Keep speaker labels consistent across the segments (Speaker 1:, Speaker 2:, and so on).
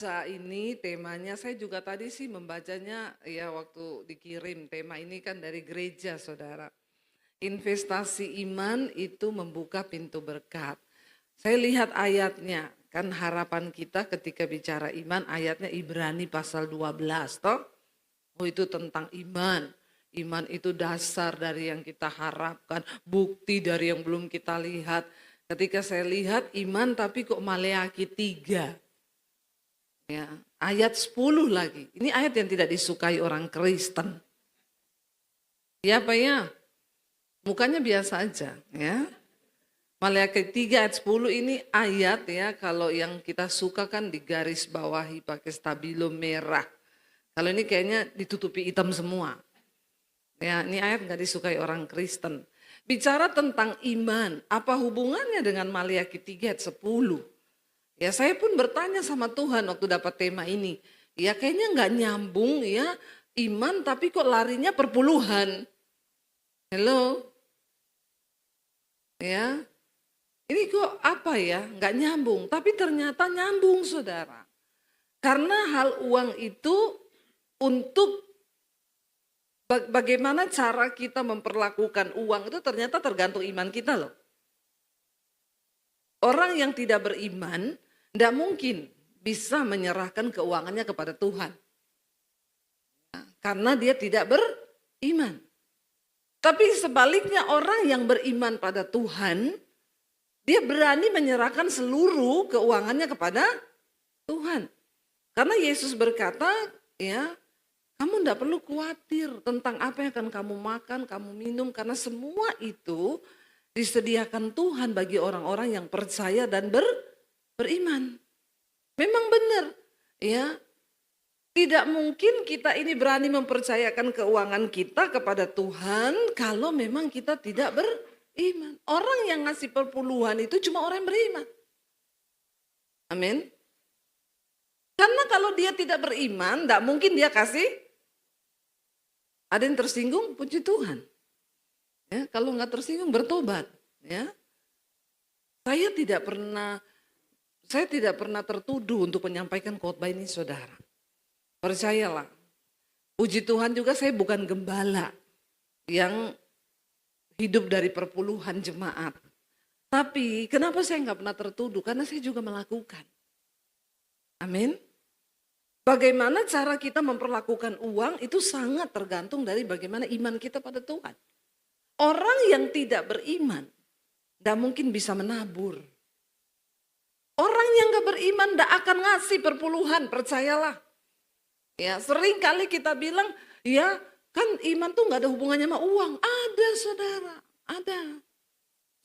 Speaker 1: Ini temanya saya juga tadi sih membacanya ya waktu dikirim tema ini kan dari gereja saudara. Investasi iman itu membuka pintu berkat. Saya lihat ayatnya, kan harapan kita ketika bicara iman ayatnya Ibrani pasal 12 toh. Oh itu tentang iman. Iman itu dasar dari yang kita harapkan, bukti dari yang belum kita lihat. Ketika saya lihat iman tapi kok Maleakhi 3. Ya, ayat 10 lagi. Ini ayat yang tidak disukai orang Kristen. Ya Pak ya, mukanya biasa aja ya. Maleakhi 3 ayat 10 ini ayat ya, kalau yang kita suka kan digaris bawahi pakai stabilo merah. Kalau ini kayaknya ditutupi hitam semua. Ya, ini ayat nggak disukai orang Kristen. Bicara tentang iman, apa hubungannya dengan Maleakhi 3 ayat 10? Ya saya pun bertanya sama Tuhan waktu dapat tema ini. Ya kayaknya nggak nyambung ya iman tapi kok larinya perpuluhan. Hello? Ya, ini kok apa ya nggak nyambung. Tapi ternyata nyambung saudara. Karena hal uang itu untuk bagaimana cara kita memperlakukan uang itu ternyata tergantung iman kita loh. Orang yang tidak beriman tidak mungkin bisa menyerahkan keuangannya kepada Tuhan. Karena dia tidak beriman. Tapi sebaliknya orang yang beriman pada Tuhan, dia berani menyerahkan seluruh keuangannya kepada Tuhan. Karena Yesus berkata, ya, kamu tidak perlu khawatir tentang apa yang akan kamu makan, kamu minum, karena semua itu disediakan Tuhan bagi orang-orang yang percaya dan beriman. Memang benar, ya. Tidak mungkin kita ini berani mempercayakan keuangan kita kepada Tuhan kalau memang kita tidak beriman. Orang yang ngasih perpuluhan itu cuma orang yang beriman. Amin. Karena kalau dia tidak beriman, tidak mungkin dia kasih. Ada yang tersinggung, puji Tuhan. Ya, kalau nggak tersinggung bertobat. Ya, saya tidak pernah tertuduh untuk menyampaikan khotbah ini saudara. Percayalah, puji Tuhan juga saya bukan gembala yang hidup dari perpuluhan jemaat. Tapi kenapa saya nggak pernah tertuduh? Karena saya juga melakukan. Amin. Bagaimana cara kita memperlakukan uang itu sangat tergantung dari bagaimana iman kita pada Tuhan. Orang yang tidak beriman tidak mungkin bisa menabur. Orang yang gak beriman tidak akan ngasih perpuluhan, percayalah. Ya, sering kali kita bilang, ya kan iman tuh gak ada hubungannya sama uang. Ada saudara, ada.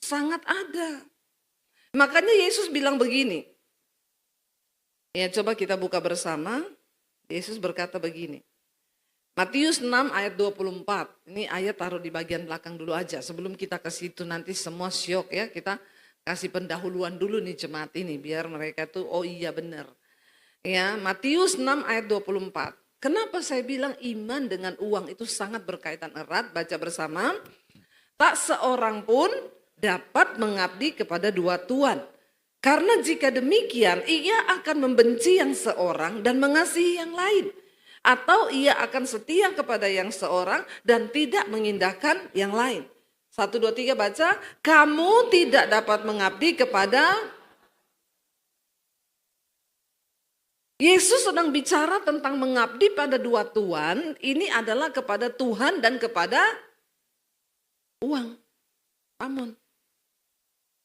Speaker 1: Sangat ada. Makanya Yesus bilang begini. Ya coba kita buka bersama. Yesus berkata begini. Matius 6 ayat 24. Ini ayat taruh di bagian belakang dulu aja. Sebelum kita ke situ nanti semua syok ya. Kita kasih pendahuluan dulu nih jemaat ini. Biar mereka tuh oh iya benar. Ya, Matius 6 ayat 24. Kenapa saya bilang iman dengan uang itu sangat berkaitan erat? Baca bersama. Tak seorang pun dapat mengabdi kepada dua tuan. Karena jika demikian ia akan membenci yang seorang dan mengasihi yang lain. Atau ia akan setia kepada yang seorang dan tidak mengindahkan yang lain. 1, 2, 3 baca. Kamu tidak dapat mengabdi kepada. Yesus sedang bicara tentang mengabdi pada dua tuan. Ini adalah kepada Tuhan dan kepada uang. Amun.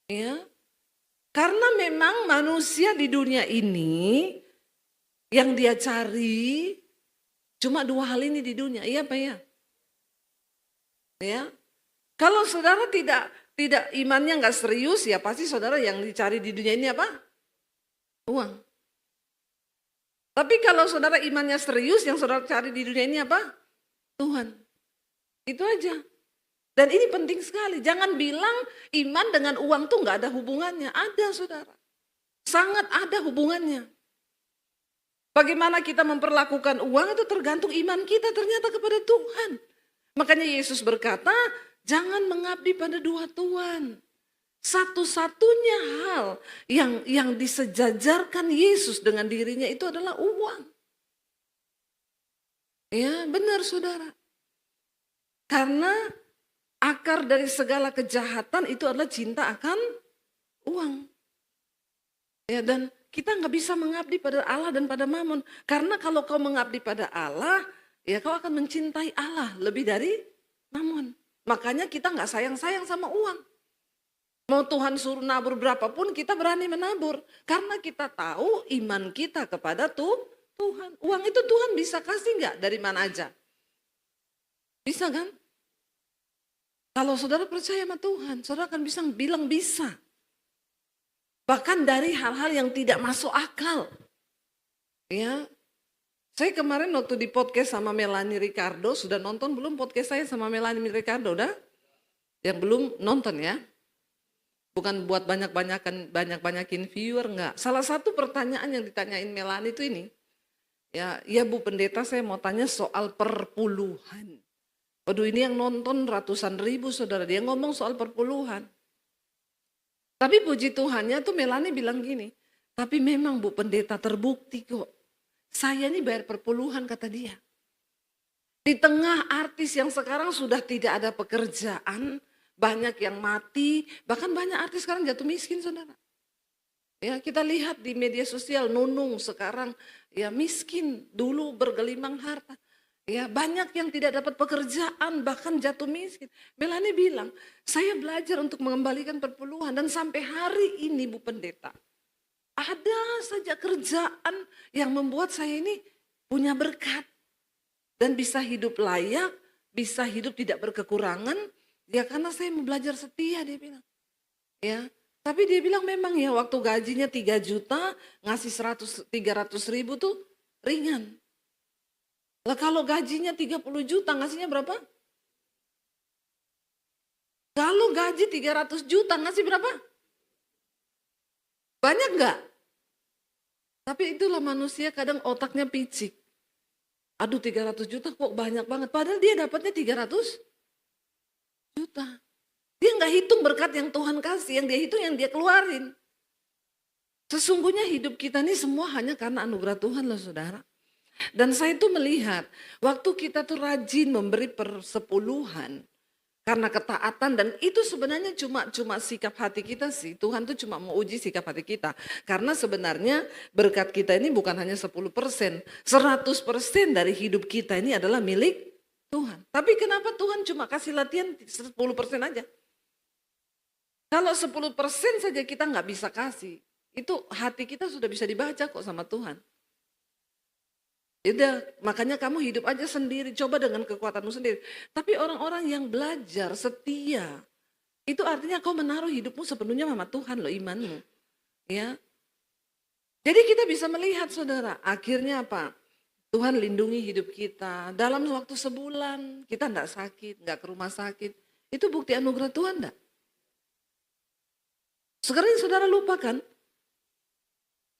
Speaker 1: Ya. Karena memang manusia di dunia ini yang dia cari cuma dua hal ini di dunia. Iya Pak ya? Ya. Kalau saudara tidak imannya nggak serius ya pasti saudara yang dicari di dunia ini apa? Uang. Tapi kalau saudara imannya serius, yang saudara cari di dunia ini apa? Tuhan. Itu aja. Dan ini penting sekali. Jangan bilang iman dengan uang tuh gak ada hubungannya. Ada saudara. Sangat ada hubungannya. Bagaimana kita memperlakukan uang itu tergantung iman kita ternyata kepada Tuhan. Makanya Yesus berkata, jangan mengabdi pada dua tuan. Satu-satunya hal yang disejajarkan Yesus dengan dirinya itu adalah uang. Ya, benar saudara. Karena akar dari segala kejahatan itu adalah cinta akan uang. Ya, dan kita nggak bisa mengabdi pada Allah dan pada Mammon. Karena kalau kau mengabdi pada Allah, ya kau akan mencintai Allah lebih dari Mammon. Makanya kita nggak sayang-sayang sama uang. Mau Tuhan suruh nabur berapapun kita berani menabur. Karena kita tahu iman kita kepada Tuhan. Uang itu Tuhan bisa kasih nggak dari mana aja? Bisa kan? Kalau saudara percaya sama Tuhan, saudara akan bisa bilang bisa. Bahkan dari hal-hal yang tidak masuk akal. Ya, saya kemarin waktu di podcast sama Melanie Ricardo, sudah nonton belum podcast saya sama Melanie Ricardo? Udah? Yang belum nonton ya? Bukan buat banyak-banyakin viewer, enggak. Salah satu pertanyaan yang ditanyain Melanie itu ini. Ya Bu Pendeta, saya mau tanya soal perpuluhan. Waduh, ini yang nonton ratusan ribu saudara, dia ngomong soal perpuluhan. Tapi puji Tuhannya tuh Melanie bilang gini, tapi memang Bu Pendeta terbukti kok. Saya ini bayar perpuluhan kata dia. Di tengah artis yang sekarang sudah tidak ada pekerjaan, banyak yang mati, bahkan banyak artis sekarang jatuh miskin saudara. Ya, kita lihat di media sosial Nunung sekarang ya miskin, dulu bergelimang harta. Ya, banyak yang tidak dapat pekerjaan bahkan jatuh miskin. Melanie bilang, saya belajar untuk mengembalikan perpuluhan dan sampai hari ini Bu Pendeta, ada saja kerjaan yang membuat saya ini punya berkat dan bisa hidup layak, bisa hidup tidak berkekurangan. Ya karena saya mau belajar setia dia bilang. Ya, tapi dia bilang memang ya waktu gajinya 3 juta ngasih 300 ribu tuh ringan. Lah kalau gajinya 30 juta ngasihnya berapa? Kalau gaji 300 juta ngasih berapa? Banyak enggak? Tapi itulah manusia kadang otaknya picik. Aduh 300 juta kok banyak banget. Padahal dia dapatnya 300 juta. Dia nggak hitung berkat yang Tuhan kasih, yang dia hitung yang dia keluarin. Sesungguhnya hidup kita ini semua hanya karena anugerah Tuhan loh saudara. Dan saya tuh melihat waktu kita tuh rajin memberi persepuluhan karena ketaatan, dan itu sebenarnya cuma sikap hati kita sih. Tuhan tuh cuma mau uji sikap hati kita. Karena sebenarnya berkat kita ini bukan hanya 10%, 100% dari hidup kita ini adalah milik Tuhan. Tapi kenapa Tuhan cuma kasih latihan 10% aja? Kalau 10% saja kita nggak bisa kasih, itu hati kita sudah bisa dibaca kok sama Tuhan. Udah, makanya kamu hidup aja sendiri, coba dengan kekuatanmu sendiri. Tapi orang-orang yang belajar setia, itu artinya kau menaruh hidupmu sepenuhnya sama Tuhan loh, imanmu. Ya. Jadi kita bisa melihat saudara, akhirnya apa? Tuhan lindungi hidup kita. Dalam waktu sebulan kita enggak sakit, enggak ke rumah sakit. Itu bukti anugerah Tuhan enggak? Sekarang saudara lupakan,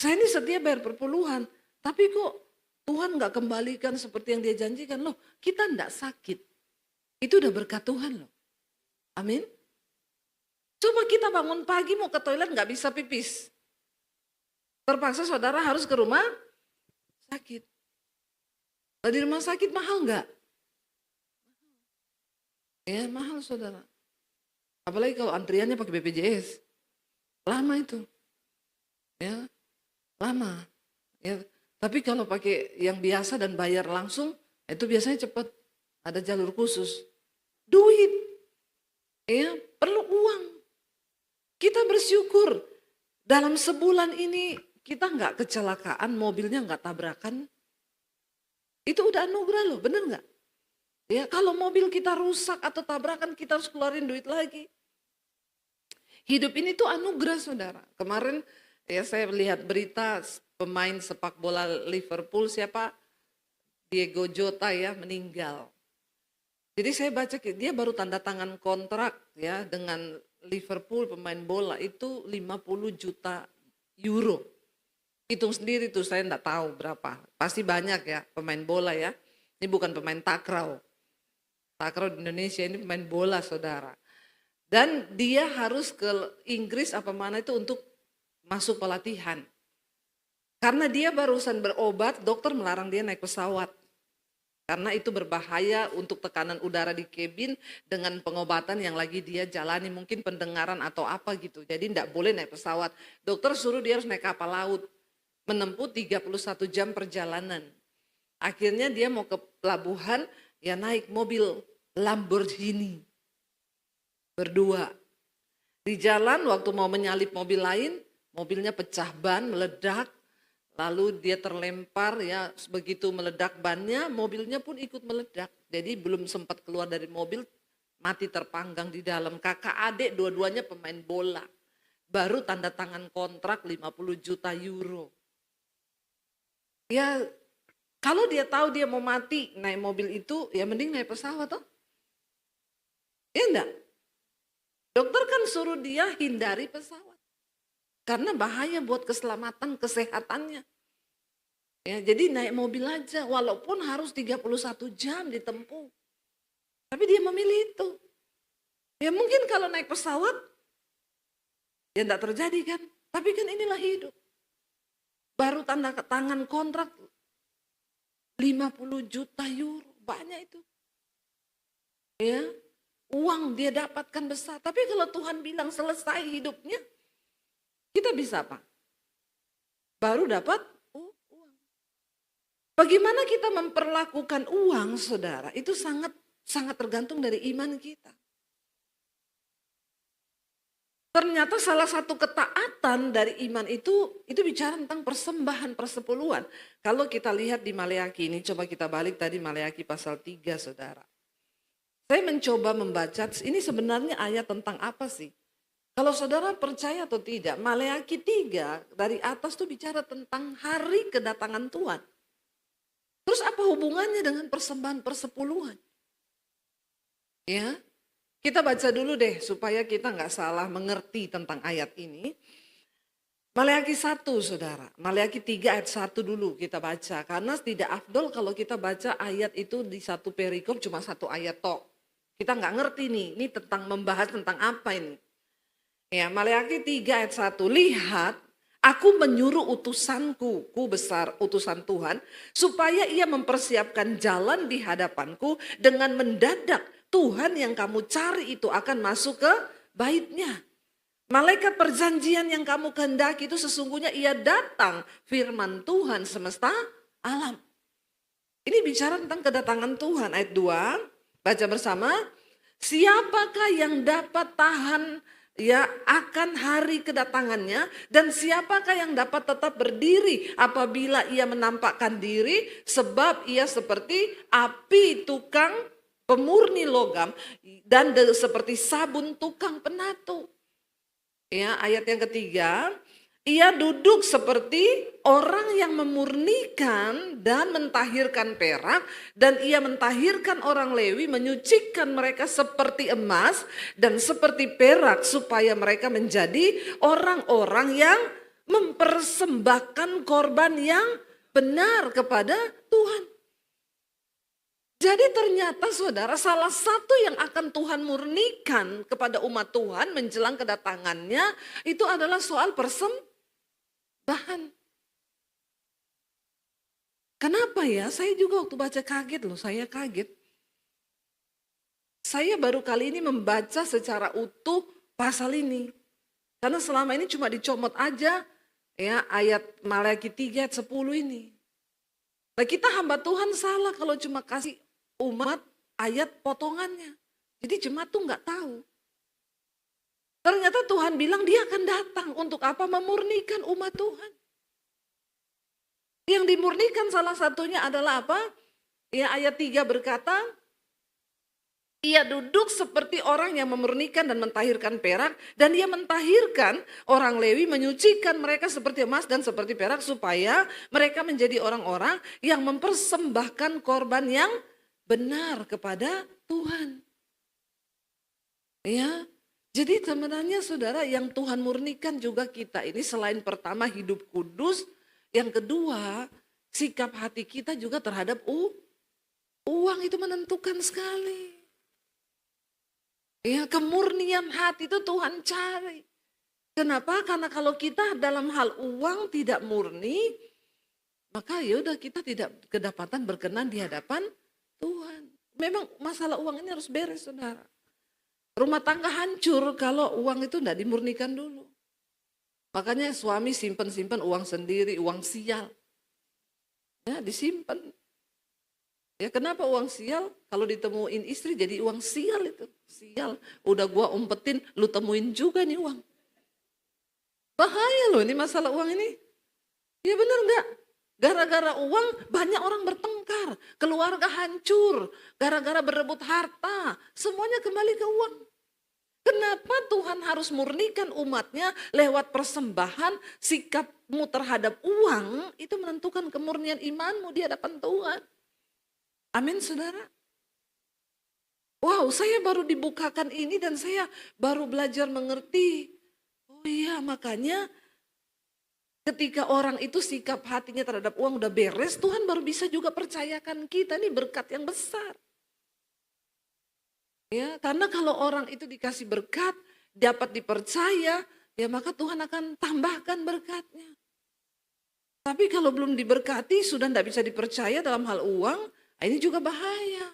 Speaker 1: saya ini setia bayar perpuluhan, tapi kok Tuhan nggak kembalikan seperti yang dia janjikan. Loh, kita enggak sakit. Itu udah berkat Tuhan loh. Amin. Coba kita bangun pagi mau ke toilet nggak bisa pipis. Terpaksa saudara harus ke rumah sakit. Nah, di rumah sakit mahal nggak? Ya mahal saudara. Apalagi kalau antriannya pakai BPJS. Lama itu. Ya, lama. Ya. Tapi kalau pakai yang biasa dan bayar langsung, itu biasanya cepat. Ada jalur khusus. Duit. Ya, perlu uang. Kita bersyukur. Dalam sebulan ini kita nggak kecelakaan, mobilnya nggak tabrakan. Itu udah anugerah loh, bener nggak? Ya, kalau mobil kita rusak atau tabrakan, kita harus keluarin duit lagi. Hidup ini tuh anugerah saudara. Kemarin ya saya lihat berita pemain sepak bola Liverpool siapa? Diego Jota ya meninggal. Jadi saya baca dia baru tanda tangan kontrak ya dengan Liverpool pemain bola itu 50 juta euro. Hitung sendiri tuh saya enggak tahu berapa. Pasti banyak ya pemain bola ya. Ini bukan pemain takraw. Takraw di Indonesia ini pemain bola saudara. Dan dia harus ke Inggris apa mana itu untuk masuk pelatihan. Karena dia barusan berobat, dokter melarang dia naik pesawat. Karena itu berbahaya untuk tekanan udara di kabin dengan pengobatan yang lagi dia jalani. Mungkin pendengaran atau apa gitu. Jadi tidak boleh naik pesawat. Dokter suruh dia harus naik kapal laut. Menempuh 31 jam perjalanan. Akhirnya dia mau ke pelabuhan, ya naik mobil Lamborghini. Berdua. Di jalan waktu mau menyalip mobil lain, mobilnya pecah ban, meledak. Lalu dia terlempar, ya begitu meledak bannya, mobilnya pun ikut meledak. Jadi belum sempat keluar dari mobil, mati terpanggang di dalam. Kakak adik dua-duanya pemain bola. Baru tanda tangan kontrak 50 juta euro. Ya kalau dia tahu dia mau mati naik mobil itu, ya mending naik pesawat toh. Ya enggak? Dokter kan suruh dia hindari pesawat. Karena bahaya buat keselamatan, kesehatannya. Ya, jadi naik mobil aja, walaupun harus 31 jam ditempuh. Tapi dia memilih itu. Ya mungkin kalau naik pesawat, ya enggak terjadi kan. Tapi kan inilah hidup. Baru tanda tangan kontrak 50 juta euro, banyak itu. Ya, uang dia dapatkan besar. Tapi kalau Tuhan bilang selesai hidupnya, kita bisa apa? Baru dapat uang. Bagaimana kita memperlakukan uang, saudara, itu sangat tergantung dari iman kita. Ternyata salah satu ketaatan dari iman itu bicara tentang persembahan persepuluhan. Kalau kita lihat di Maleakhi ini, coba kita balik tadi Maleakhi pasal 3, saudara. Saya mencoba membaca, ini sebenarnya ayat tentang apa sih? Kalau saudara percaya atau tidak, Maleakhi 3 dari atas tuh bicara tentang hari kedatangan Tuhan. Terus apa hubungannya dengan persembahan persepuluhan? Ya, kita baca dulu deh supaya kita nggak salah mengerti tentang ayat ini. Maleakhi 1, saudara. Maleakhi 3 ayat 1 dulu kita baca. Karena tidak afdol kalau kita baca ayat itu di satu perikop cuma satu ayat tok. Kita nggak ngerti nih, ini tentang membahas tentang apa ini. Ya, Maleakhi 3 ayat 1. Lihat, aku menyuruh utusanku, ku besar utusan Tuhan, supaya ia mempersiapkan jalan di hadapanku dengan mendadak. Tuhan yang kamu cari itu akan masuk ke baitnya. Malaikat perjanjian yang kamu kehendaki itu sesungguhnya ia datang, firman Tuhan semesta alam. Ini bicara tentang kedatangan Tuhan. Ayat 2, baca bersama. Siapakah yang dapat tahan ya akan hari kedatangannya, dan siapakah yang dapat tetap berdiri apabila ia menampakkan diri, sebab ia seperti api tukang pemurni logam dan seperti sabun tukang penatu. Ya, ayat yang ketiga, ia duduk seperti orang yang memurnikan dan mentahirkan perak, dan ia mentahirkan orang Lewi, menyucikan mereka seperti emas dan seperti perak, supaya mereka menjadi orang-orang yang mempersembahkan korban yang benar kepada Tuhan. Jadi ternyata saudara, salah satu yang akan Tuhan murnikan kepada umat Tuhan menjelang kedatangannya itu adalah soal persembahan. Kenapa ya? Saya juga waktu baca kaget loh, saya kaget. Saya baru kali ini membaca secara utuh pasal ini. Karena selama ini cuma dicomot aja ya ayat Maleakhi 3 ayat 10 ini. Nah, kita hamba Tuhan salah kalau cuma kasih umat ayat potongannya. Jadi jemaat tuh nggak tahu. Ternyata Tuhan bilang dia akan datang untuk apa? Memurnikan umat Tuhan. Yang dimurnikan salah satunya adalah apa? Ya, ayat 3 berkata, ia duduk seperti orang yang memurnikan dan mentahirkan perak, dan ia mentahirkan orang Lewi, menyucikan mereka seperti emas dan seperti perak, supaya mereka menjadi orang-orang yang mempersembahkan korban yang benar kepada Tuhan. Ya, jadi sebenarnya saudara, yang Tuhan murnikan juga kita ini selain pertama hidup kudus, yang kedua sikap hati kita juga terhadap uang itu menentukan sekali. Ya, kemurnian hati itu Tuhan cari. Kenapa? Karena kalau kita dalam hal uang tidak murni, maka ya udah kita tidak kedapatan berkenan di hadapan Tuhan. Memang masalah uang ini harus beres, saudara. Rumah tangga hancur kalau uang itu tidak dimurnikan dulu. Makanya suami simpen-simpen uang sendiri, uang sial. Ya, disimpan. Ya, kenapa uang sial? Kalau ditemuin istri jadi uang sial itu. Sial. Udah gua umpetin, lu temuin juga nih uang. Bahaya loh ini masalah uang ini. Ya benar enggak? Gara-gara uang banyak orang bertengkar. Keluarga hancur. Gara-gara berebut harta. Semuanya kembali ke uang. Kenapa Tuhan harus murnikan umatnya lewat persembahan, sikapmu terhadap uang itu menentukan kemurnian imanmu di hadapan Tuhan. Amin, saudara. Wow, saya baru dibukakan ini dan saya baru belajar mengerti. Oh iya, makanya ketika orang itu sikap hatinya terhadap uang udah beres, Tuhan baru bisa juga percayakan kita nih berkat yang besar. Ya, karena kalau orang itu dikasih berkat, dapat dipercaya, ya maka Tuhan akan tambahkan berkatnya. Tapi kalau belum diberkati, sudah tidak bisa dipercaya dalam hal uang, ini juga bahaya.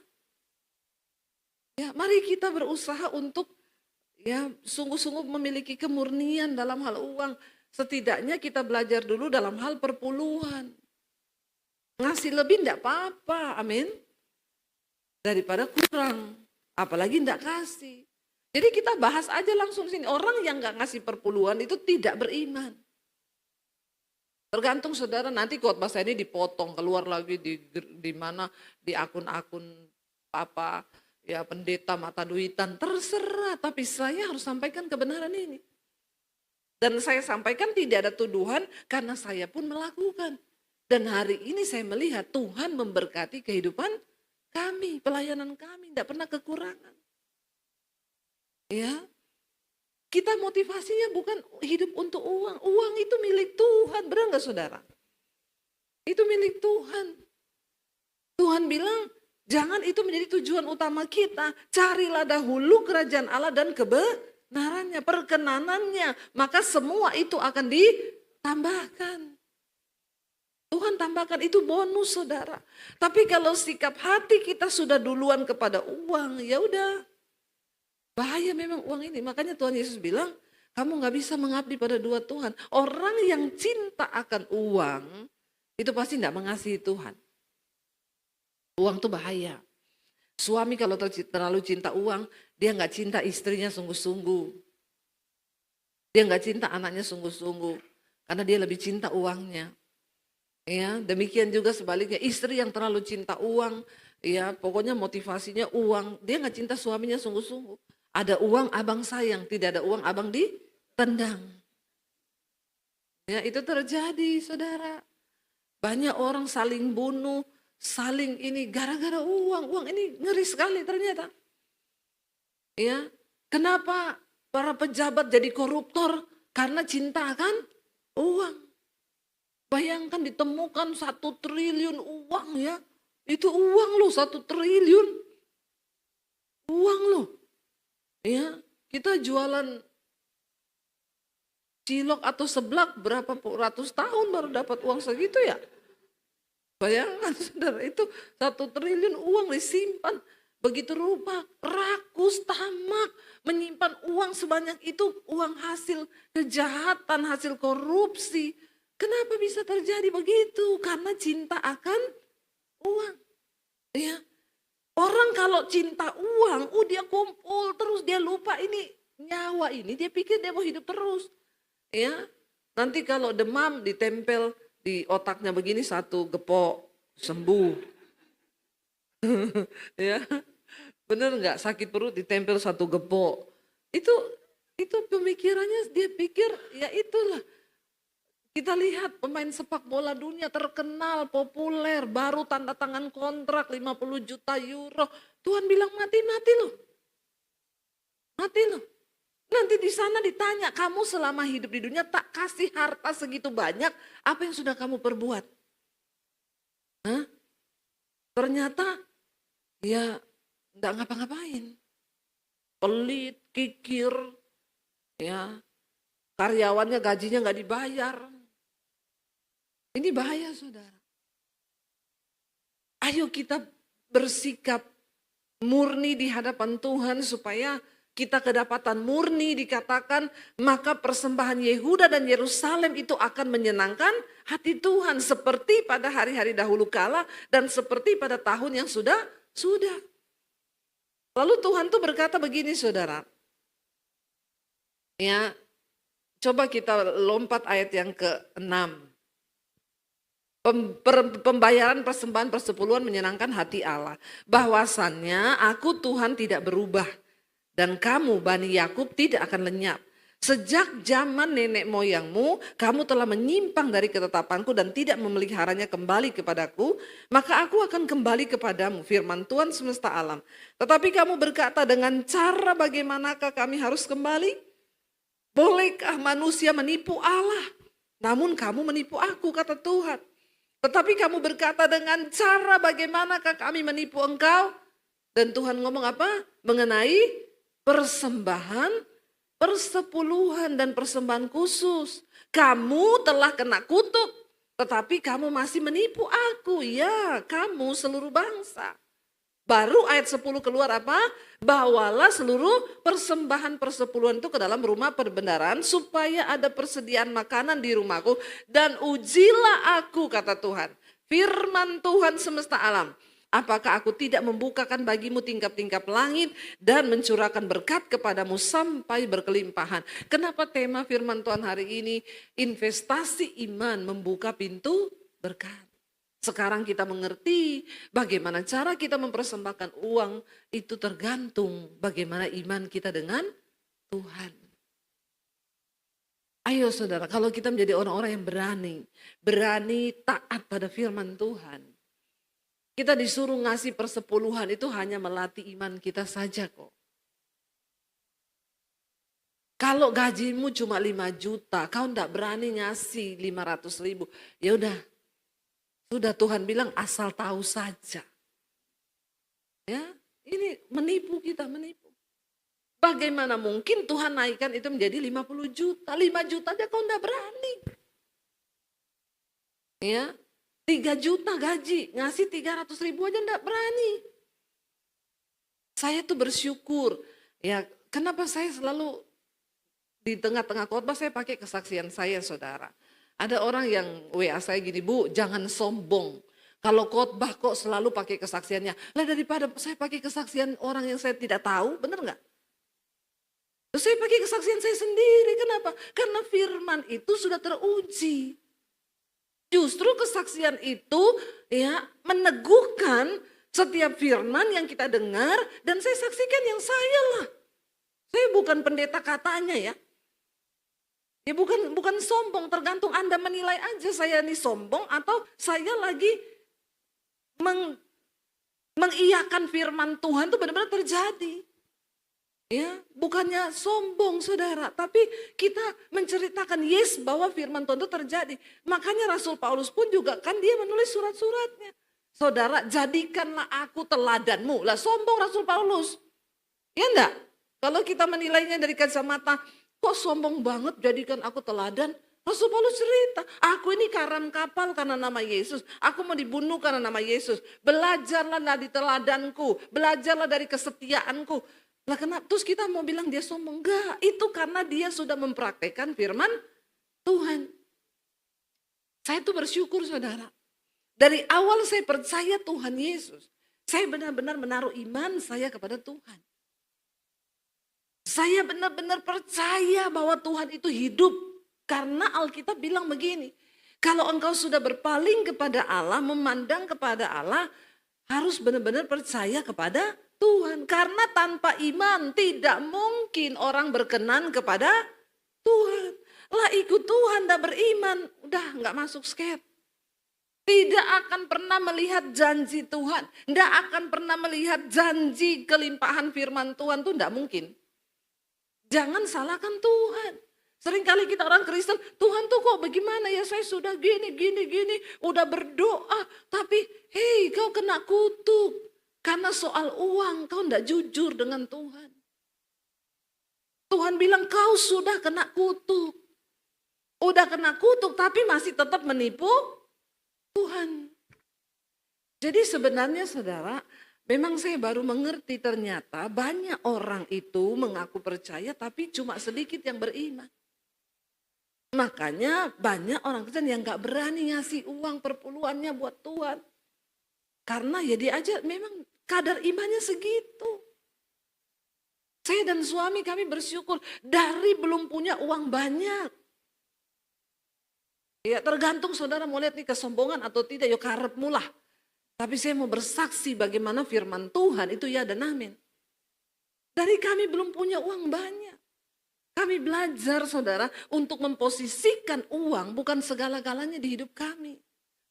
Speaker 1: Ya, mari kita berusaha untuk ya sungguh-sungguh memiliki kemurnian dalam hal uang. Setidaknya kita belajar dulu dalam hal perpuluhan. Ngasih lebih tidak apa-apa, amin. Daripada kurang. Apalagi tidak kasih. Jadi kita bahas aja langsung sini. Orang yang nggak ngasih perpuluhan itu tidak beriman. Tergantung saudara nanti khotbah saya ini dipotong keluar lagi di mana di akun-akun apa ya pendeta mata duitan terserah. Tapi saya harus sampaikan kebenaran ini. Dan saya sampaikan tidak ada tuduhan karena saya pun melakukan. Dan hari ini saya melihat Tuhan memberkati kehidupan kami, pelayanan kami, tidak pernah kekurangan. Ya, kita motivasinya bukan hidup untuk uang. Uang itu milik Tuhan, benar nggak saudara? Itu milik Tuhan. Tuhan bilang, jangan itu menjadi tujuan utama kita. Carilah dahulu kerajaan Allah dan kebenarannya, perkenanannya. Maka semua itu akan ditambahkan. Tuhan tambahkan itu bonus saudara. Tapi kalau sikap hati kita sudah duluan kepada uang, ya udah. Bahaya memang uang ini. Makanya Tuhan Yesus bilang, kamu gak bisa mengabdi pada dua Tuhan. Orang yang cinta akan uang, itu pasti gak mengasihi Tuhan. Uang itu bahaya. Suami kalau terlalu cinta uang, dia gak cinta istrinya sungguh-sungguh. Dia gak cinta anaknya sungguh-sungguh. Karena dia lebih cinta uangnya. Ya, demikian juga sebaliknya istri yang terlalu cinta uang, ya pokoknya motivasinya uang, dia nggak cinta suaminya sungguh-sungguh. Ada uang abang sayang, tidak ada uang abang ditendang. Ya itu terjadi saudara. Banyak orang saling bunuh, saling ini gara-gara uang. Uang ini ngeri sekali ternyata. Ya, kenapa para pejabat jadi koruptor? Karena cinta akan uang. Bayangkan ditemukan 1 triliun uang ya. Itu uang loh 1 triliun. Uang loh. Ya, kita jualan cilok atau seblak berapa ratus tahun baru dapat uang segitu ya. Bayangkan saudara itu 1 triliun uang disimpan. Begitu rupa rakus, tamak, menyimpan uang sebanyak itu. Uang hasil kejahatan, hasil korupsi. Kenapa bisa terjadi begitu? Karena cinta akan uang. Ya. Orang kalau cinta uang, dia kumpul terus, dia lupa ini nyawa ini, dia pikir dia mau hidup terus. Ya. Nanti kalau demam ditempel di otaknya begini 1 gepok sembuh. Ya. Bener nggak sakit perut ditempel 1 gepok. Itu pemikirannya dia pikir ya itulah. Kita lihat pemain sepak bola dunia terkenal, populer, baru tanda tangan kontrak 50 juta euro. Tuhan bilang mati loh. Mati loh. Nanti di sana ditanya, kamu selama hidup di dunia tak kasih harta segitu banyak, apa yang sudah kamu perbuat? Hah? Ternyata ya enggak ngapa-ngapain. pelit, kikir, ya, karyawannya gajinya nggak dibayar. Ini bahaya, saudara. Ayo kita bersikap murni di hadapan Tuhan supaya kita kedapatan murni dikatakan, maka persembahan Yehuda dan Yerusalem itu akan menyenangkan hati Tuhan seperti pada hari-hari dahulu kala dan seperti pada tahun yang sudah. Lalu Tuhan tuh berkata begini, saudara. Ya, coba kita lompat ayat yang ke-6. Pembayaran persembahan persepuluhan menyenangkan hati Allah. Bahwasannya aku Tuhan tidak berubah. Dan kamu Bani Yakub tidak akan lenyap. Sejak zaman nenek moyangmu, kamu telah menyimpang dari ketetapanku dan tidak memeliharanya kembali kepadaku. Maka aku akan kembali kepadamu, firman Tuhan semesta alam. Tetapi kamu berkata, dengan cara bagaimanakah kami harus kembali? Bolehkah manusia menipu Allah? Namun kamu menipu aku, kata Tuhan. Tetapi kamu berkata, dengan cara bagaimanakah kami menipu engkau? Dan Tuhan ngomong apa? Mengenai persembahan, persepuluhan dan persembahan khusus. Kamu telah kena kutuk, tetapi kamu masih menipu aku. Ya, kamu seluruh bangsa. Baru ayat 10 keluar apa? Bawalah seluruh persembahan persepuluhan itu ke dalam rumah perbendaharaan supaya ada persediaan makanan di rumahku. Dan ujilah aku, kata Tuhan. Firman Tuhan semesta alam. Apakah aku tidak membukakan bagimu tingkap-tingkap langit dan mencurahkan berkat kepadamu sampai berkelimpahan? Kenapa tema firman Tuhan hari ini investasi iman membuka pintu berkat? Sekarang kita mengerti bagaimana cara kita mempersembahkan uang itu tergantung bagaimana iman kita dengan Tuhan. Ayo saudara, kalau kita menjadi orang-orang yang berani taat pada firman Tuhan. Kita disuruh ngasih persepuluhan itu hanya melatih iman kita saja kok. Kalau gajimu cuma 5 juta, kau enggak berani ngasih 500.000. Ya udah, sudah Tuhan bilang asal tahu saja. Ya, ini menipu kita, menipu. Bagaimana mungkin Tuhan naikkan itu menjadi 50 juta, 5 juta aja kau enggak berani. Ya. 3 juta gaji, ngasih 300.000 aja enggak berani. Saya tuh bersyukur, ya kenapa saya selalu di tengah-tengah khotbah saya pakai kesaksian saya, saudara. Ada orang yang WA saya gini, Bu jangan sombong. Kalau khotbah kok selalu pakai kesaksiannya. Lah daripada saya pakai kesaksian orang yang saya tidak tahu, bener nggak? Terus saya pakai kesaksian saya sendiri, kenapa? Karena firman itu sudah teruji. Justru kesaksian itu ya meneguhkan setiap firman yang kita dengar dan saya saksikan yang saya lah. Saya bukan pendeta katanya ya. Ya bukan sombong, tergantung Anda menilai aja saya ini sombong atau saya lagi mengiyakan firman Tuhan itu benar-benar terjadi. Ya, bukannya sombong saudara, tapi kita menceritakan yes bahwa firman Tuhan itu terjadi. Makanya Rasul Paulus pun juga kan dia menulis surat-suratnya. Saudara, jadikanlah aku teladanmu. Lah sombong Rasul Paulus. Ya enggak? Kalau kita menilainya dari kacamata, kok sombong banget jadikan aku teladan? Rasul Paulus cerita, aku ini karam kapal karena nama Yesus. Aku mau dibunuh karena nama Yesus. Belajarlah dari teladanku, belajarlah dari kesetiaanku. Lah kenapa? Terus kita mau bilang dia sombong? Enggak, itu karena dia sudah mempraktekkan firman Tuhan. Saya tuh bersyukur saudara. Dari awal saya percaya Tuhan Yesus. Saya benar-benar menaruh iman saya kepada Tuhan. Saya benar-benar percaya bahwa Tuhan itu hidup. Karena Alkitab bilang begini. Kalau engkau sudah berpaling kepada Allah, memandang kepada Allah, harus benar-benar percaya kepada Tuhan. Karena tanpa iman tidak mungkin orang berkenan kepada Tuhan. Lah ikut Tuhan dan beriman, udah nggak masuk sket. Tidak akan pernah melihat janji Tuhan. Tidak akan pernah melihat janji kelimpahan firman Tuhan itu tidak mungkin. Jangan salahkan Tuhan. Seringkali kita orang Kristen, Tuhan tuh kok bagaimana ya, saya sudah gini, udah berdoa. Tapi hei kau kena kutuk. Karena soal uang kau tidak jujur dengan Tuhan. Tuhan bilang kau sudah kena kutuk. Udah kena kutuk tapi masih tetap menipu Tuhan. Jadi sebenarnya saudara, memang saya baru mengerti ternyata banyak orang itu mengaku percaya tapi cuma sedikit yang beriman. Makanya banyak orang Kristen yang gak berani ngasih uang perpuluhannya buat Tuhan. Karena ya dia aja memang kadar imannya segitu. Saya dan suami kami bersyukur dari belum punya uang banyak. Ya tergantung saudara mau lihat nih kesombongan atau tidak, ya karep mulah. Tapi saya mau bersaksi bagaimana firman Tuhan itu ya dan amin. Dari kami belum punya uang banyak. Kami belajar saudara untuk memposisikan uang bukan segala-galanya di hidup kami.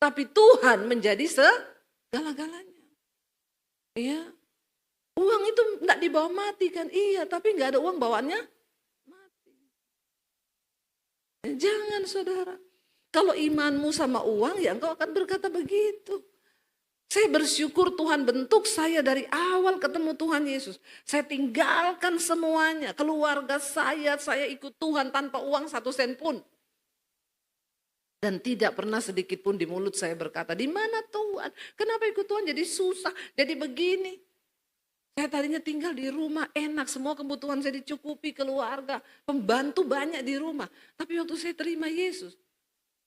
Speaker 1: Tapi Tuhan menjadi segala-galanya. Ya, uang itu enggak dibawa mati kan? Iya, tapi enggak ada uang bawaannya mati. Jangan saudara. Kalau imanmu sama uang ya engkau akan berkata begitu. Saya bersyukur Tuhan bentuk saya dari awal ketemu Tuhan Yesus. Saya tinggalkan semuanya, keluarga saya ikut Tuhan tanpa uang 1 sen pun. Dan tidak pernah sedikit pun di mulut saya berkata, di mana Tuhan? Kenapa ikut Tuhan jadi susah, jadi begini? Saya tadinya tinggal di rumah enak, semua kebutuhan saya dicukupi, keluarga, pembantu banyak di rumah. Tapi waktu saya terima Yesus,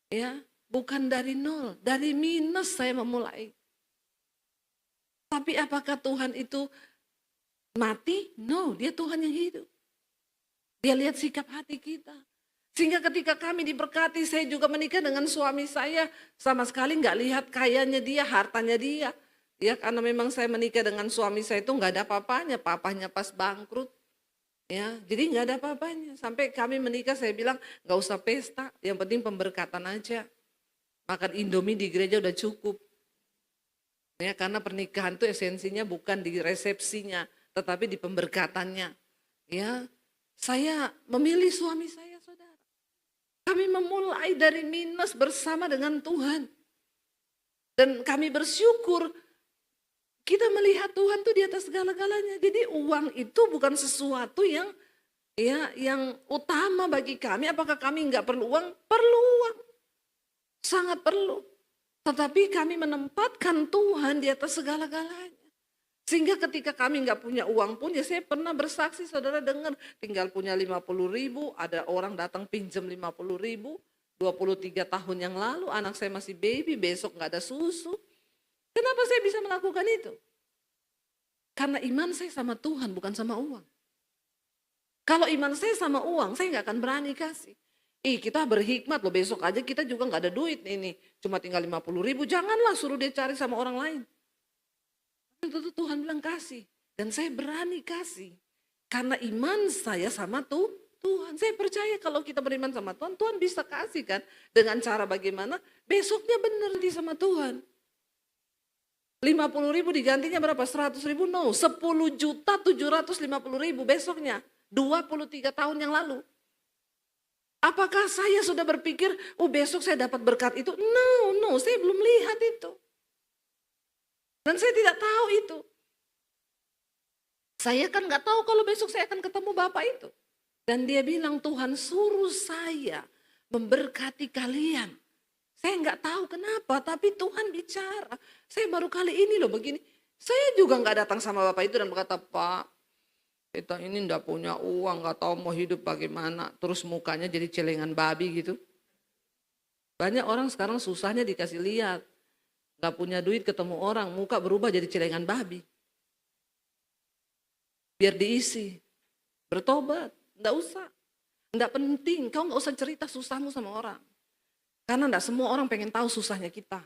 Speaker 1: ya bukan dari nol, dari minus saya memulai. Tapi apakah Tuhan itu mati? No, dia Tuhan yang hidup. Dia lihat sikap hati kita. Sehingga ketika kami diberkati, saya juga menikah dengan suami saya, sama sekali nggak lihat kayanya dia, hartanya dia. Ya karena memang saya menikah dengan suami saya itu nggak ada apa-apanya, papahnya pas bangkrut. Ya, jadi nggak ada apa-apanya. Sampai kami menikah saya bilang nggak usah pesta, yang penting pemberkatan aja. Makan Indomie di gereja udah cukup. Ya, karena pernikahan itu esensinya bukan di resepsinya, tetapi di pemberkatannya. Ya, saya memilih suami saya, saudara. Kami memulai dari minus bersama dengan Tuhan. Dan kami bersyukur kita melihat Tuhan tuh di atas segala-galanya. Jadi uang itu bukan sesuatu yang utama bagi kami. Apakah kami nggak perlu uang? Perlu uang. Sangat perlu. Tetapi kami menempatkan Tuhan di atas segala-galanya. Sehingga ketika kami nggak punya uang pun, ya saya pernah bersaksi, saudara dengar, tinggal punya 50.000, ada orang datang pinjam 50.000, 23 tahun yang lalu, anak saya masih baby, besok nggak ada susu. Kenapa saya bisa melakukan itu? Karena iman saya sama Tuhan, bukan sama uang. Kalau iman saya sama uang, saya nggak akan berani kasih. Kita berhikmat loh, besok aja kita juga nggak ada duit ini, cuma tinggal 50.000, janganlah suruh dia cari sama orang lain. Itu Tuhan bilang kasih, dan saya berani kasih, karena iman saya sama Tuhan. Saya percaya kalau kita beriman sama Tuhan, Tuhan bisa kasih kan, dengan cara bagaimana, besoknya benar di sama Tuhan. 50.000 digantinya berapa? 100.000? No, 10.750.000 besoknya, 23 tahun yang lalu. Apakah saya sudah berpikir, besok saya dapat berkat itu? No, saya belum lihat itu. Dan saya tidak tahu itu. Saya kan nggak tahu kalau besok saya akan ketemu Bapak itu. Dan dia bilang, Tuhan suruh saya memberkati kalian. Saya nggak tahu kenapa, tapi Tuhan bicara. Saya baru kali ini loh begini. Saya juga nggak datang sama Bapak itu dan berkata, Pak, kita ini nggak punya uang, nggak tahu mau hidup bagaimana. Terus mukanya jadi celengan babi gitu. Banyak orang sekarang susahnya dikasih lihat. Nggak punya duit ketemu orang, muka berubah jadi celengan babi. Biar diisi. Bertobat, nggak usah. Nggak penting, kau nggak usah cerita susahmu sama orang. Karena enggak semua orang pengen tahu susahnya kita.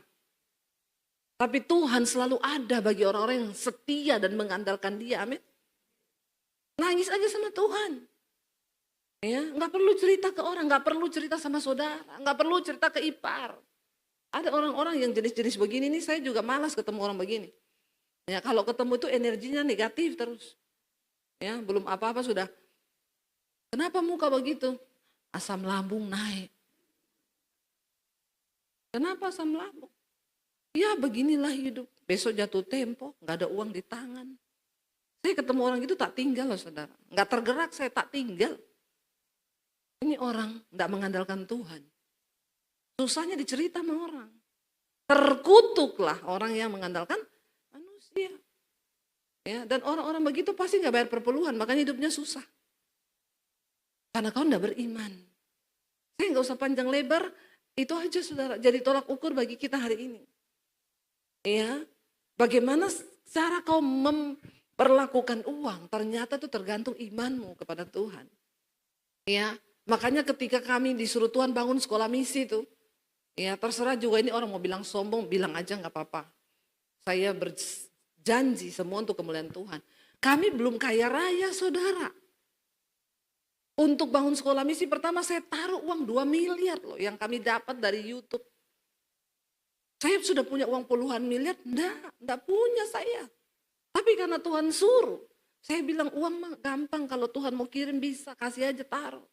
Speaker 1: Tapi Tuhan selalu ada bagi orang-orang yang setia dan mengandalkan Dia. Amin. Nangis aja sama Tuhan. Ya, enggak perlu cerita ke orang, enggak perlu cerita sama saudara, enggak perlu cerita ke ipar. Ada orang-orang yang jenis-jenis begini nih, saya juga malas ketemu orang begini. Ya, kalau ketemu itu energinya negatif terus. Ya, belum apa-apa sudah. Kenapa muka begitu? Asam lambung naik. Kenapa asam lambung? Ya beginilah hidup. Besok jatuh tempo, nggak ada uang di tangan. Saya ketemu orang itu tak tinggal loh saudara. Nggak tergerak, saya tak tinggal. Ini orang nggak mengandalkan Tuhan. Susahnya dicerita sama orang. Terkutuklah orang yang mengandalkan manusia. Ya, dan orang-orang begitu pasti nggak bayar perpuluhan, makanya hidupnya susah. Karena kau nggak beriman. Saya nggak usah panjang lebar, itu aja saudara. Jadi tolak ukur bagi kita hari ini. Ya, bagaimana cara kau memperlakukan uang? Ternyata itu tergantung imanmu kepada Tuhan. Ya, makanya ketika kami disuruh Tuhan bangun sekolah misi itu, ya terserah juga ini orang mau bilang sombong, bilang aja nggak apa-apa. Saya berjanji semua untuk kemuliaan Tuhan. Kami belum kaya raya saudara. Untuk bangun sekolah misi pertama saya taruh uang 2 miliar loh yang kami dapat dari YouTube. Saya sudah punya uang puluhan miliar? Enggak punya saya. Tapi karena Tuhan suruh, saya bilang uang mah gampang kalau Tuhan mau kirim bisa, kasih aja taruh.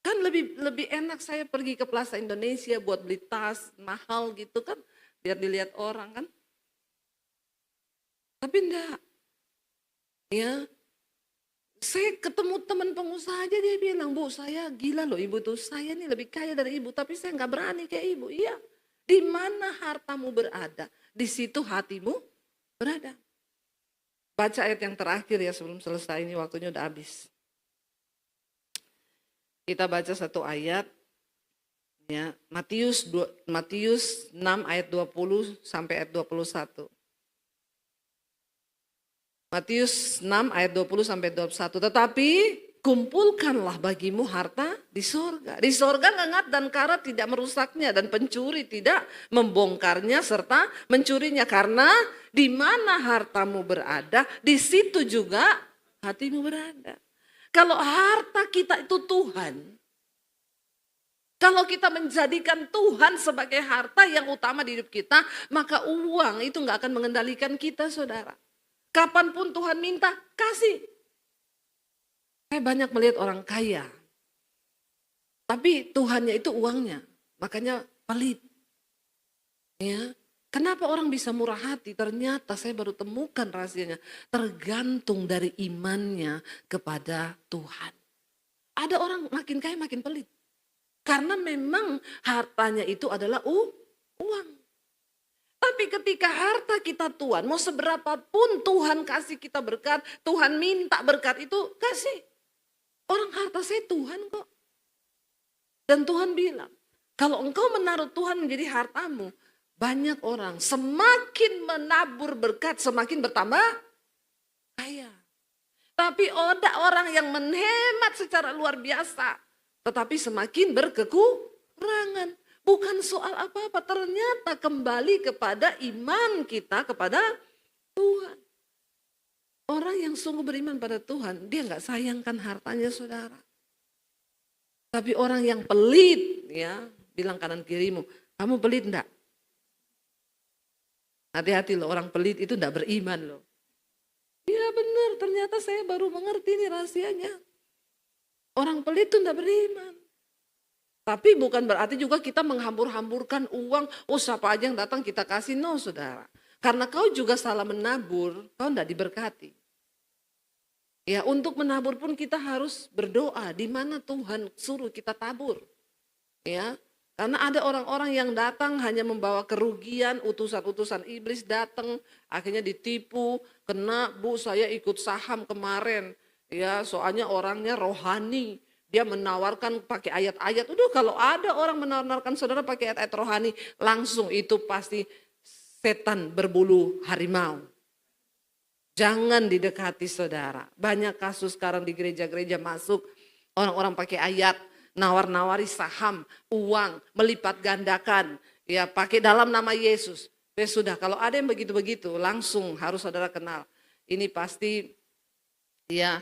Speaker 1: Kan lebih enak saya pergi ke Plaza Indonesia buat beli tas mahal gitu kan, biar dilihat orang kan. Tapi enggak. Ya. Saya ketemu teman pengusaha aja dia bilang, "Bu, saya gila loh ibu tuh, saya nih lebih kaya dari ibu, tapi saya nggak berani kayak ibu." Iya, di mana hartamu berada, di situ hatimu berada. Baca ayat yang terakhir ya sebelum selesai, ini waktunya udah habis. Kita baca satu ayat, ya Matius 6 ayat 20 sampai ayat 21. Matius 6 ayat 20 sampai 21. Tetapi kumpulkanlah bagimu harta di sorga. Di sorga lengat dan karat tidak merusaknya dan pencuri tidak membongkarnya serta mencurinya. Karena di mana hartamu berada, di situ juga hatimu berada. Kalau harta kita itu Tuhan, kalau kita menjadikan Tuhan sebagai harta yang utama di hidup kita, maka uang itu nggak akan mengendalikan kita saudara. Kapanpun Tuhan minta, kasih. Saya banyak melihat orang kaya. Tapi Tuhannya itu uangnya. Makanya pelit. Ya. Kenapa orang bisa murah hati? Ternyata saya baru temukan rahasianya. Tergantung dari imannya kepada Tuhan. Ada orang makin kaya makin pelit. Karena memang hartanya itu adalah uang. Tapi ketika harta kita Tuhan, mau seberapa pun Tuhan kasih kita berkat, Tuhan minta berkat itu kasih. Orang harta saya Tuhan kok. Dan Tuhan bilang, kalau engkau menaruh Tuhan menjadi hartamu, banyak orang semakin menabur berkat, semakin bertambah kaya. Tapi ada orang yang menghemat secara luar biasa, tetapi semakin berkekurangan. Bukan soal apa-apa, ternyata kembali kepada iman kita kepada Tuhan. Orang yang sungguh beriman pada Tuhan, dia nggak sayangkan hartanya saudara. Tapi orang yang pelit, ya bilang kanan kirimu, kamu pelit enggak? Hati-hati loh, orang pelit itu enggak beriman loh. Iya benar, ternyata saya baru mengerti nih rahasianya. Orang pelit itu enggak beriman. Tapi bukan berarti juga kita menghambur-hamburkan uang, siapa aja yang datang kita kasih, no saudara. Karena kau juga salah menabur, kau enggak diberkati. Ya untuk menabur pun kita harus berdoa, di mana Tuhan suruh kita tabur. Ya, karena ada orang-orang yang datang hanya membawa kerugian, utusan-utusan iblis datang, akhirnya ditipu, kena, "Bu saya ikut saham kemarin, ya soalnya orangnya rohani." Dia menawarkan pakai ayat-ayat. Kalau ada orang menawarkan saudara pakai ayat-ayat rohani, langsung itu pasti setan berbulu harimau. Jangan didekati saudara. Banyak kasus sekarang di gereja-gereja masuk, orang-orang pakai ayat, nawar-nawari saham, uang, melipat gandakan, ya pakai dalam nama Yesus. Ya sudah, kalau ada yang begitu-begitu, langsung harus saudara kenal. Ini pasti ya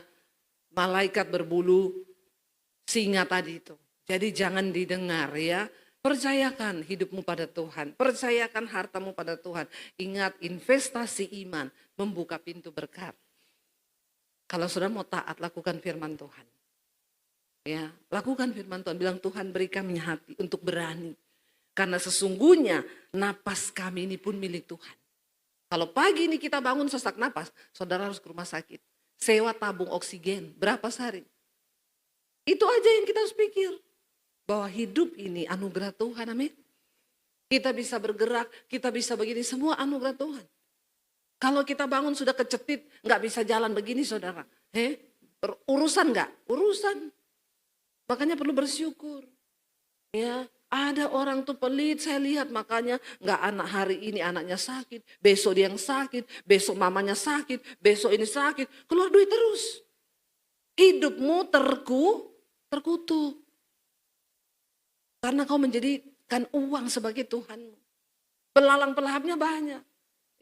Speaker 1: malaikat berbulu singa tadi itu. Jadi jangan didengar ya. Percayakan hidupmu pada Tuhan. Percayakan hartamu pada Tuhan. Ingat investasi iman membuka pintu berkat. Kalau saudara mau taat, lakukan firman Tuhan. Ya, lakukan firman Tuhan. Bilang Tuhan beri kami hati untuk berani. Karena sesungguhnya napas kami ini pun milik Tuhan. Kalau pagi ini kita bangun sesak napas, saudara harus ke rumah sakit. Sewa tabung oksigen, berapa sehari? Itu aja yang kita harus pikir. Bahwa hidup ini anugerah Tuhan, amin. Kita bisa bergerak, kita bisa begini, semua anugerah Tuhan. Kalau kita bangun sudah kecetit, nggak bisa jalan begini saudara. Urusan nggak? Urusan. Makanya perlu bersyukur. Ya, ada orang tuh pelit, saya lihat makanya nggak anak hari ini anaknya sakit, besok dia yang sakit, besok mamanya sakit, besok ini sakit, keluar duit terus. Hidupmu terkutuk. Karena kau menjadikan uang sebagai Tuhanmu. Belalang pelahapnya banyak.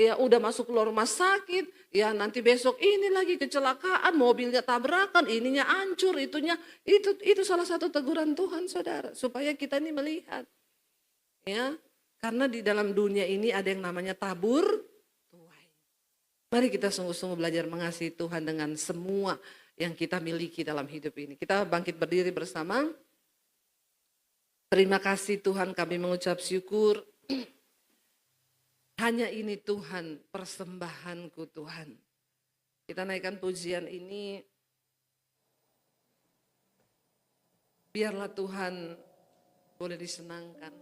Speaker 1: Ya udah masuk keluar rumah sakit, ya nanti besok ini lagi kecelakaan, mobilnya tabrakan, ininya hancur, itu salah satu teguran Tuhan saudara, supaya kita ini melihat. Ya, karena di dalam dunia ini ada yang namanya tabur tuai. Mari kita sungguh-sungguh belajar mengasihi Tuhan dengan semua yang kita miliki dalam hidup ini. Kita bangkit berdiri bersama. Terima kasih Tuhan, kami mengucap syukur. Hanya ini Tuhan, persembahanku Tuhan. Kita naikkan pujian ini. Biarlah Tuhan boleh disenangkan.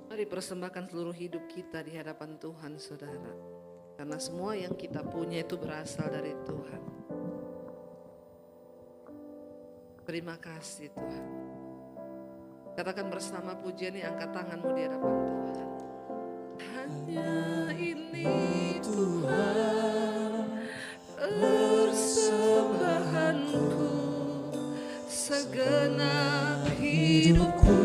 Speaker 1: Mari persembahkan seluruh hidup kita di hadapan Tuhan saudara. Karena semua yang kita punya itu berasal dari Tuhan. Terima kasih Tuhan. Katakan bersama pujian ini, angkat tanganmu di hadapan Tuhan. Hanya ini Tuhan, persembahanku, segenap hidupku,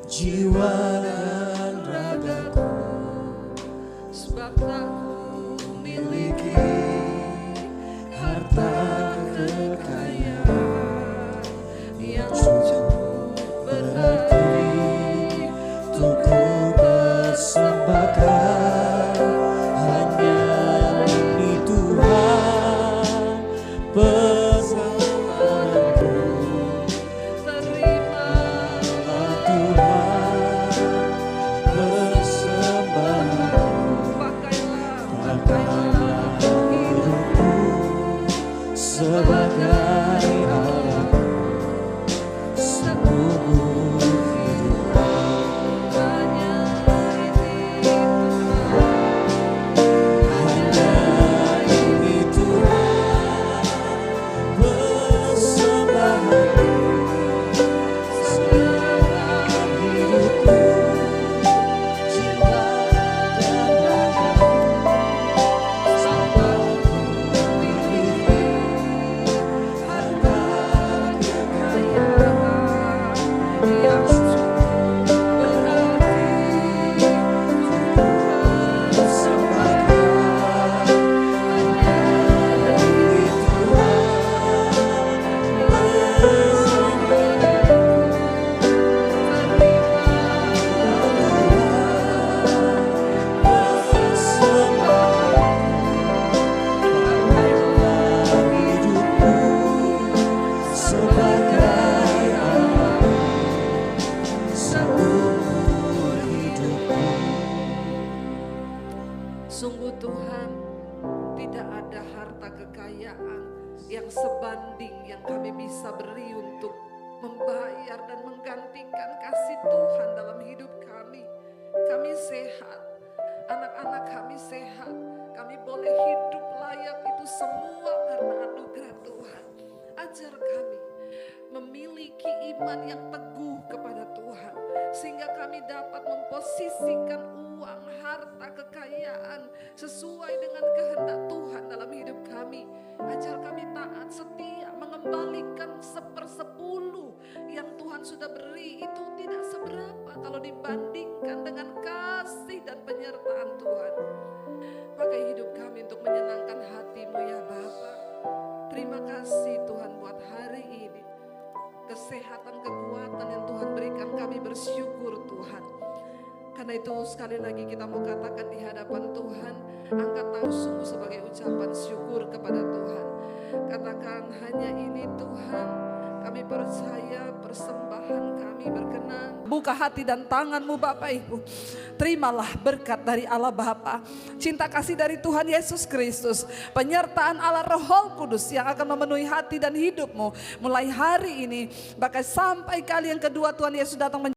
Speaker 1: jiwa dan ragaku, sebab tak ku miliki harta kekayaan yang cukup berarti untuk ku persembahkan. Hanya ini Tuhan, persembahanku. Terimalah Tuhan, persembahanku. Pakailah hidupku sebagai alatmu. Sungguh Tuhan, tidak ada harta kekayaan yang sebanding yang kami bisa beri untuk membayar dan menggantikan kasih Tuhan dalam hidup kami. Kami sehat, anak-anak kami sehat, kami boleh hidup layak, itu semua karena anugerah Tuhan. Ajar kami memiliki iman yang teguh kepada Tuhan, sehingga kami dapat memposisikan uang, harta, kekayaan sesuai dengan kehendak Tuhan dalam hidup kami. Ajar kami taat, setia, mengembalikan 1/10 yang Tuhan sudah beri. Itu tidak seberapa kalau dibandingkan dengan kasih dan penyertaan Tuhan. Pakai hidup kami untuk menyenangkan hati-Mu ya Bapa. Terima kasih Tuhan buat hari ini. Kesehatan, kekuatan yang Tuhan berikan, kami bersyukur Tuhan. Karena itu sekali lagi kita mau katakan di hadapan Tuhan, angkat tangan sungguh sebagai ucapan syukur kepada Tuhan. Katakan, hanya ini Tuhan, kami percaya persembahan kami
Speaker 2: buka hati dan tanganmu Bapak Ibu. Terimalah berkat dari Allah Bapa, cinta kasih dari Tuhan Yesus Kristus, penyertaan Allah Roh Kudus yang akan memenuhi hati dan hidupmu mulai hari ini, bahkan sampai kali yang kedua Tuhan Yesus datang